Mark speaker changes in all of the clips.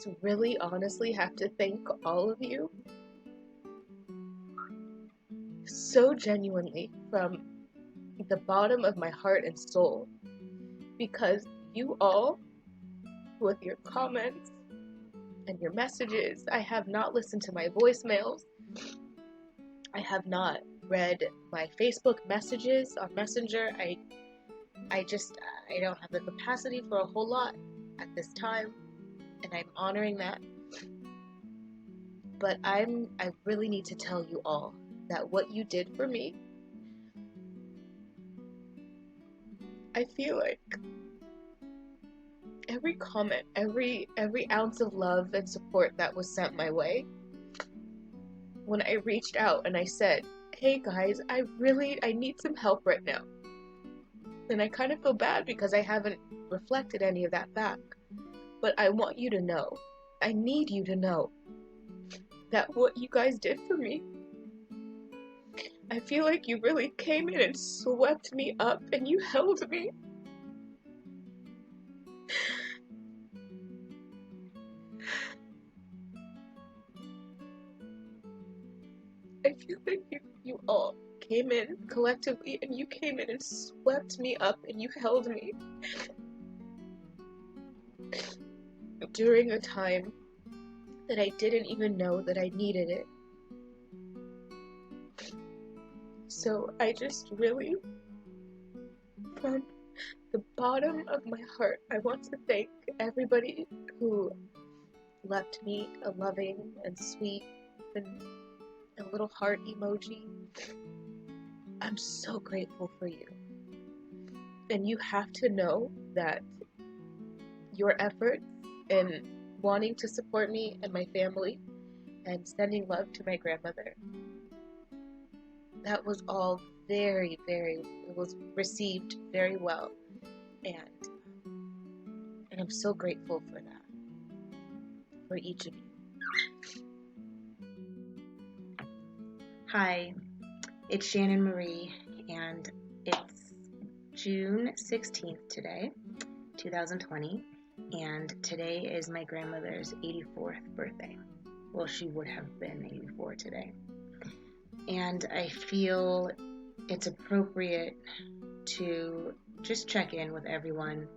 Speaker 1: just really honestly have to thank all of you so genuinely from the bottom of my heart and soul, because you all, with your comments and your messages, I have not listened to my voicemails, I have not read my Facebook messages on Messenger. I don't have the capacity for a whole lot at this time, and I'm honoring that. But I really need to tell you all that what you did for me, I feel like every comment, every ounce of love and support that was sent my way, when I reached out and I said, hey guys, I need some help right now. And I kind of feel bad because I haven't reflected any of that back. But I want you to know, I need you to know that what you guys did for me, I feel like you really came in and swept me up and you held me. I feel like you all came in collectively and you came in and swept me up and you held me during a time that I didn't even know that I needed it. So I just really, from the bottom of my heart, I want to thank everybody who left me a loving and sweet and a little heart emoji. I'm so grateful for you. And you have to know that your efforts in wanting to support me and my family and sending love to my grandmother, that was all it was received very well. And I'm so grateful for that, for each of you.
Speaker 2: Hi, it's Shannon Marie, and it's June 16th today, 2020, and today is my grandmother's 84th birthday. Well, she would have been 84 today. And I feel it's appropriate to just check in with everyone.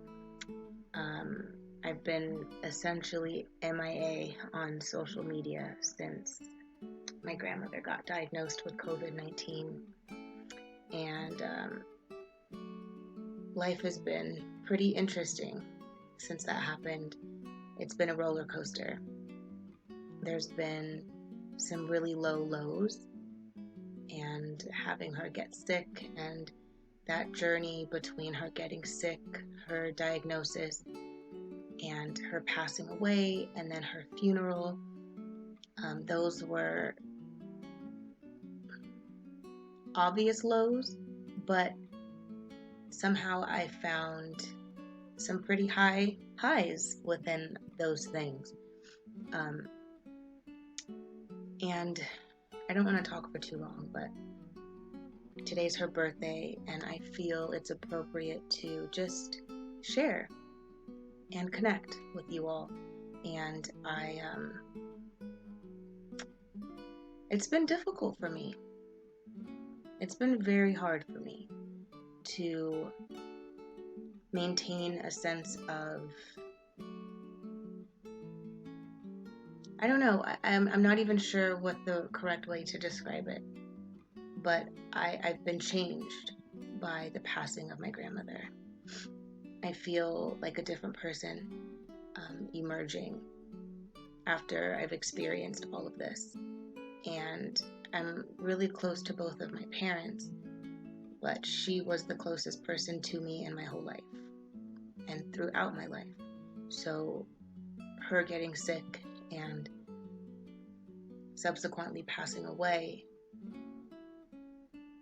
Speaker 2: I've been essentially MIA on social media since my grandmother got diagnosed with COVID-19, and life has been pretty interesting since that happened. It's been a roller coaster. There's been some really low lows, and having her get sick, and that journey between her getting sick, her diagnosis, and her passing away, and then her funeral, those were obvious lows, but somehow I found some pretty high highs within those things. And I don't want to talk for too long, but today's her birthday, and I feel it's appropriate to just share and connect with you all. And it's been difficult for me. It's been very hard for me to maintain a sense of, I don't know, I'm not even sure what the correct way to describe it, but I've been changed by the passing of my grandmother. I feel like a different person emerging after I've experienced all of this. And I'm really close to both of my parents, but she was the closest person to me in my whole life and throughout my life. So her getting sick and subsequently passing away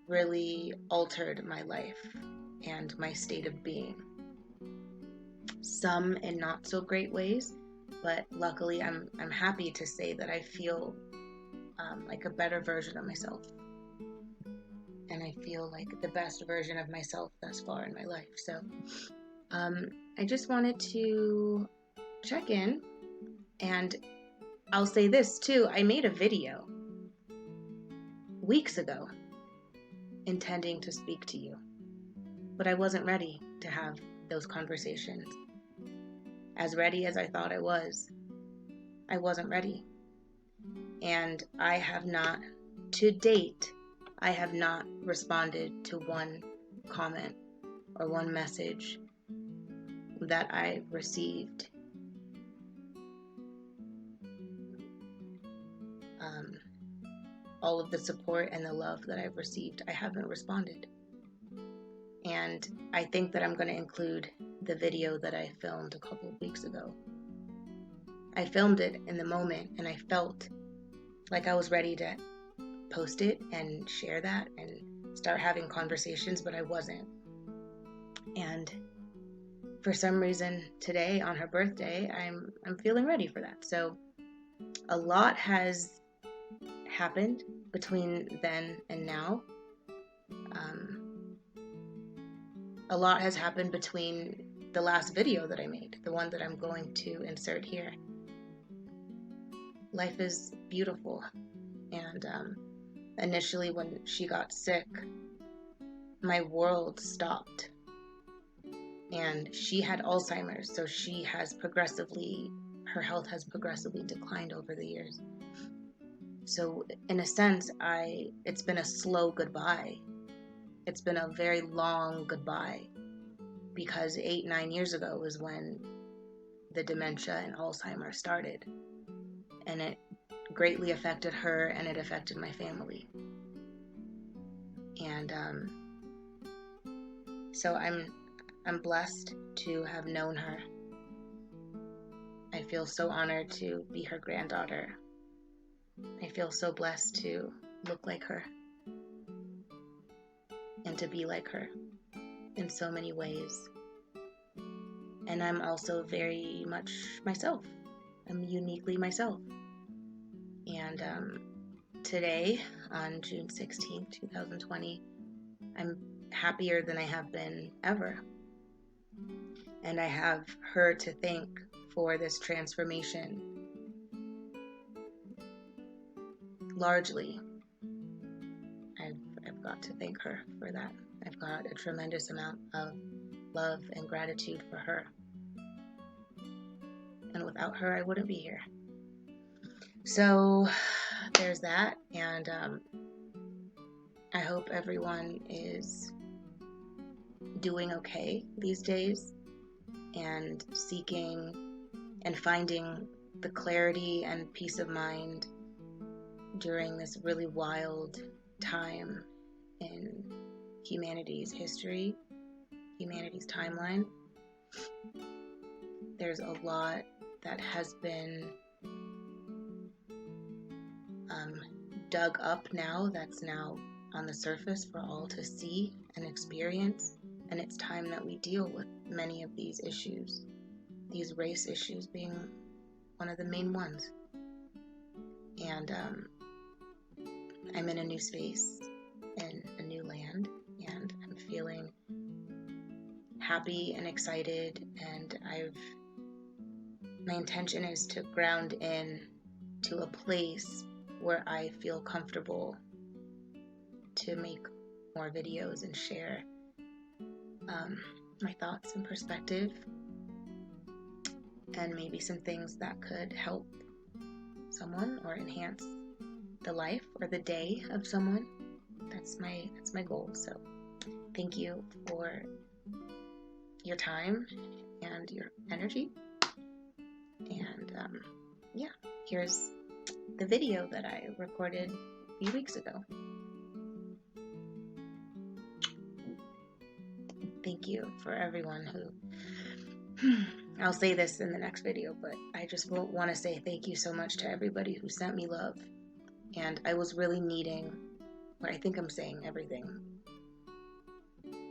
Speaker 2: really altered my life and my state of being. Some in not so great ways, but luckily I'm happy to say that I feel like a better version of myself. And I feel like the best version of myself thus far in my life. So I just wanted to check in And I'll say this too, I made a video weeks ago intending to speak to you, but I wasn't ready to have those conversations. As ready as I thought I wasn't ready. And I have not, to date, I have not responded to one comment or one message that I received. All of the support and the love that I've received, I haven't responded. And I think that I'm going to include the video that I filmed a couple of weeks ago. I filmed it in the moment, and I felt like I was ready to post it and share that and start having conversations, but I wasn't. And for some reason today, on her birthday, I'm feeling ready for that. So a lot has happened between then and now. A lot has happened between the last video that I made, the one that I'm going to insert here. Life is beautiful. And initially when she got sick, my world stopped. And she had Alzheimer's, so her health has progressively declined over the years. So in a sense, it's been a slow goodbye. It's been a very long goodbye, because 8-9 years ago was when the dementia and Alzheimer's started. And it greatly affected her, and it affected my family. And so I'm blessed to have known her. I feel so honored to be her granddaughter. I feel so blessed to look like her and to be like her in so many ways. And I'm also very much myself. I'm uniquely myself. And today, on June 16th, 2020, I'm happier than I have been ever. And I have her to thank for this transformation. Largely, I've got to thank her for that. I've got a tremendous amount of love and gratitude for her. And without her, I wouldn't be here. So there's that. And I hope everyone is doing okay these days and seeking and finding the clarity and peace of mind during this really wild time in humanity's history, humanity's timeline. There's a lot that has been dug up now, that's now on the surface for all to see and experience, and it's time that we deal with many of these issues, these race issues being one of the main ones. And I'm in a new space, in a new land, and I'm feeling happy and excited, and my intention is to ground in to a place where I feel comfortable to make more videos and share my thoughts and perspective, and maybe some things that could help someone or enhance the life or the day of someone. That's my goal. So thank you for your time and your energy. And here's the video that I recorded a few weeks ago. Thank you for everyone who, I'll say this in the next video, but I just want to say thank you so much to everybody who sent me love. And I was really needing, or I think I'm saying everything.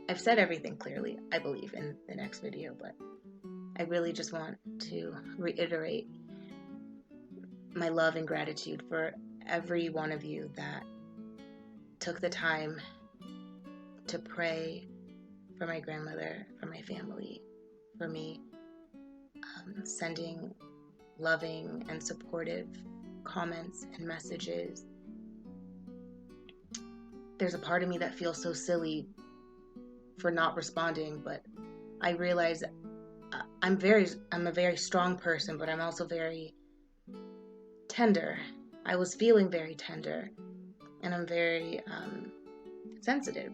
Speaker 2: I've said everything clearly, I believe, in the next video, but I really just want to reiterate my love and gratitude for every one of you that took the time to pray for my grandmother, for my family, for me, sending loving and supportive comments and messages. There's a part of me that feels so silly for not responding, but I realize I'm a very strong person, but I'm also very tender. I was feeling very tender, and I'm very sensitive,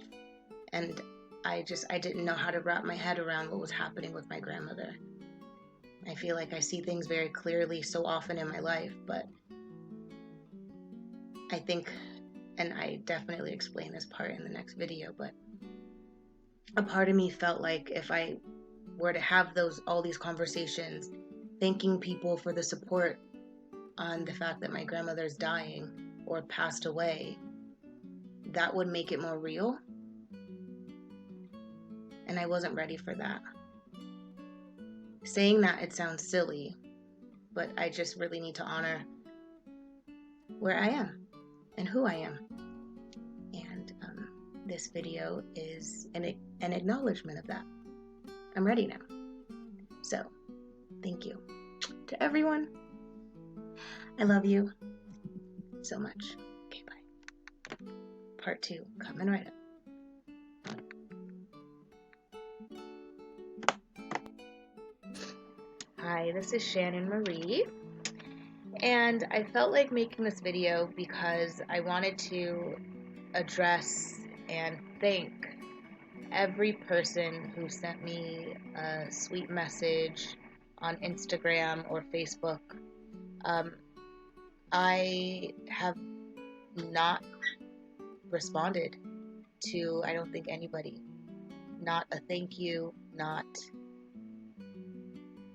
Speaker 2: and I didn't know how to wrap my head around what was happening with my grandmother. I feel like I see things very clearly so often in my life, but I think, and I definitely explain this part in the next video, but a part of me felt like if I were to have all these conversations, thanking people for the support on the fact that my grandmother's dying or passed away, that would make it more real. And I wasn't ready for that. Saying that, it sounds silly, but I just really need to honor where I am and who I am. And this video is an acknowledgement of that. I'm ready now. So, thank you to everyone. I love you so much. Okay, bye. Part 2 coming right up. Hi, this is Shannon Marie, and I felt like making this video because I wanted to address and thank every person who sent me a sweet message on Instagram or Facebook. I have not responded to, I don't think, anybody. Not a thank you,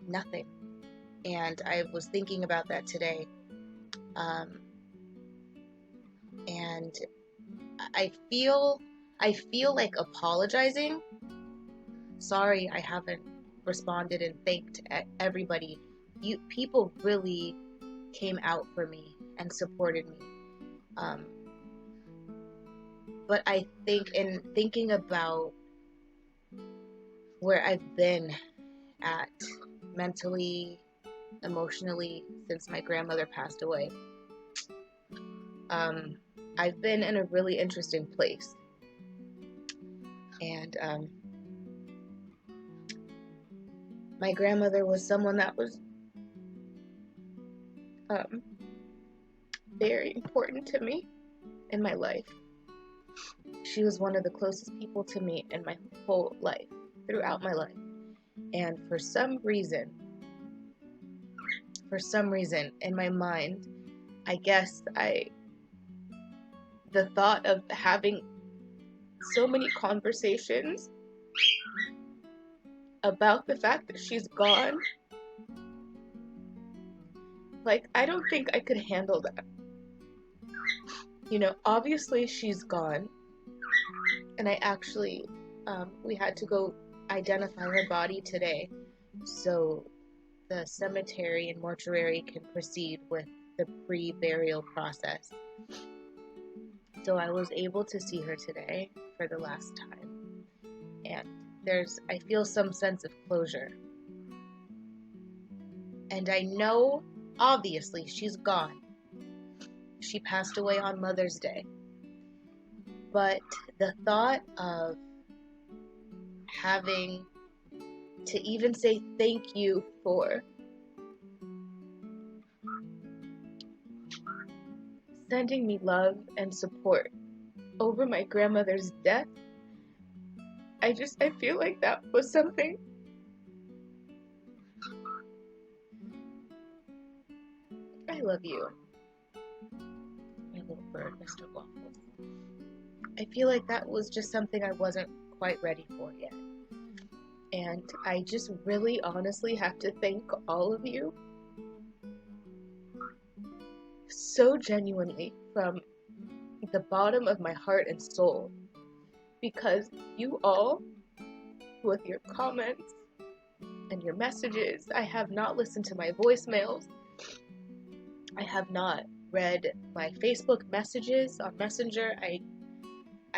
Speaker 2: nothing. And I was thinking about that today. And I feel like apologizing. Sorry, I haven't responded and thanked everybody. People really came out for me and supported me. But I think in thinking about where I've been at mentally, emotionally since my grandmother passed away, I've been in a really interesting place. And my grandmother was someone that was very important to me in my life. She was one of the closest people to me in my whole life, throughout my life. And for some reason in my mind, I guess the thought of having so many conversations about the fact that she's gone, like, I don't think I could handle that. You know, obviously she's gone, and I actually, we had to go identify her body today, so the cemetery and mortuary can proceed with the pre-burial process. So I was able to see her today for the last time, and I feel some sense of closure. And I know, obviously, she's gone. She passed away on Mother's Day. But the thought of having to even say thank you for sending me love and support over my grandmother's death, I feel like that was something I love you, my little bird, Mr. Waffles. I feel like that was just something I wasn't quite ready for yet. And I just really honestly have to thank all of you so genuinely from the bottom of my heart and soul, because you all, with your comments and your messages, I have not listened to my voicemails, I have not read my Facebook messages on Messenger. I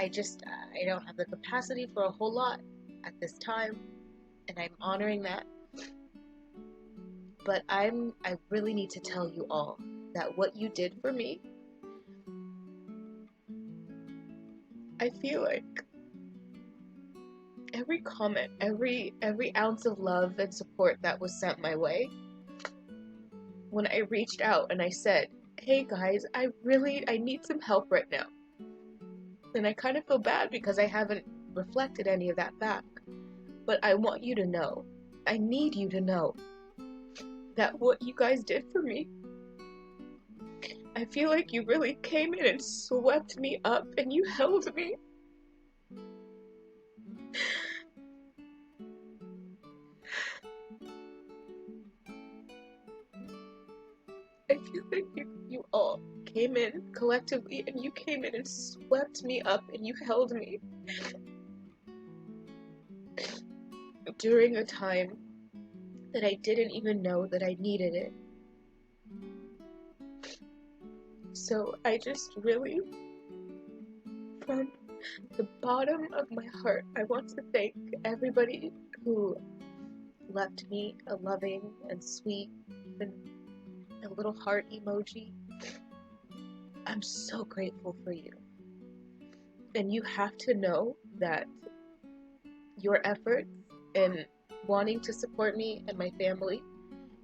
Speaker 2: don't have the capacity for a whole lot at this time, and I'm honoring that.
Speaker 1: But I really need to tell you all that what you did for me, I feel like every comment, every ounce of love and support that was sent my way, when I reached out and I said, hey guys, I need some help right now. And I kind of feel bad because I haven't reflected any of that back. But I want you to know, I need you to know that what you guys did for me, I feel like you really came in and swept me up and you held me. I feel like you all came in collectively and you came in and swept me up and you held me during a time that I didn't even know that I needed it. So I just really, from the bottom of my heart, I want to thank everybody who left me a loving and sweet and a little heart emoji. I'm so grateful for you. And you have to know that your efforts in wanting to support me and my family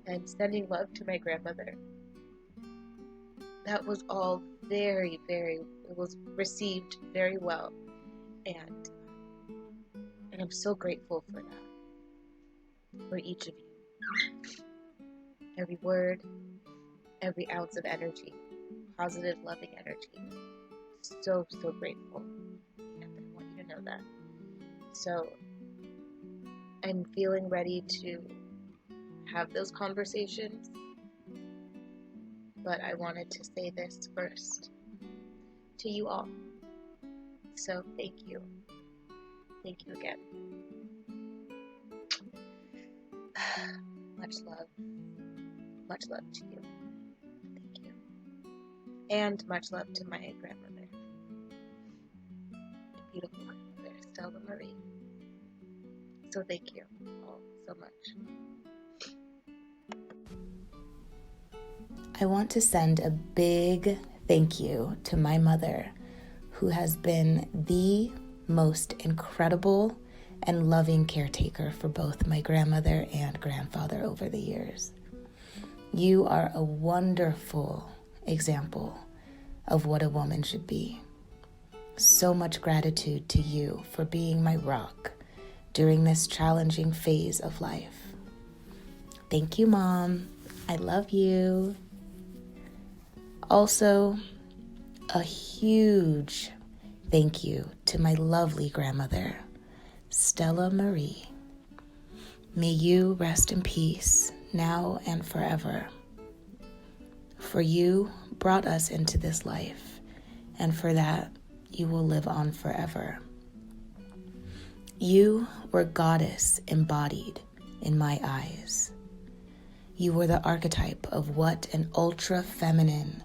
Speaker 1: and sending love to my grandmother, that was all very, it was received very well. And I'm so grateful for that, for each of you. Every word, every ounce of energy, positive, loving energy. So grateful. And I want you to know that. So I'm feeling ready to have those conversations, but I wanted to say this first to you all. So thank you. Thank you again. Much love. Much love to you. Thank you. And much love to my grandmother. My beautiful grandmother, Stella Marie. So thank you all so much.
Speaker 2: I want to send a big thank you to my mother, who has been the most incredible and loving caretaker for both my grandmother and grandfather over the years. You are a wonderful example of what a woman should be. So much gratitude to you for being my rock during this challenging phase of life. Thank you, Mom. I love you. Also, a huge thank you to my lovely grandmother, Stella Marie. May you rest in peace now and forever. For you brought us into this life, and for that you will live on forever. You were goddess embodied in my eyes. You were the archetype of what an ultra-feminine,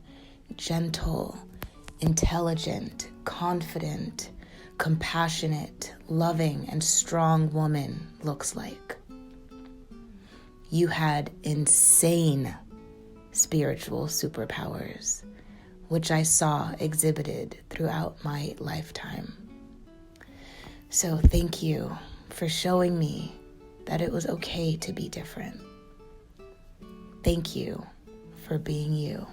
Speaker 2: gentle, intelligent, confident, compassionate, loving, and strong woman looks like. You had insane spiritual superpowers, which I saw exhibited throughout my lifetime. So thank you for showing me that it was okay to be different. Thank you for being you.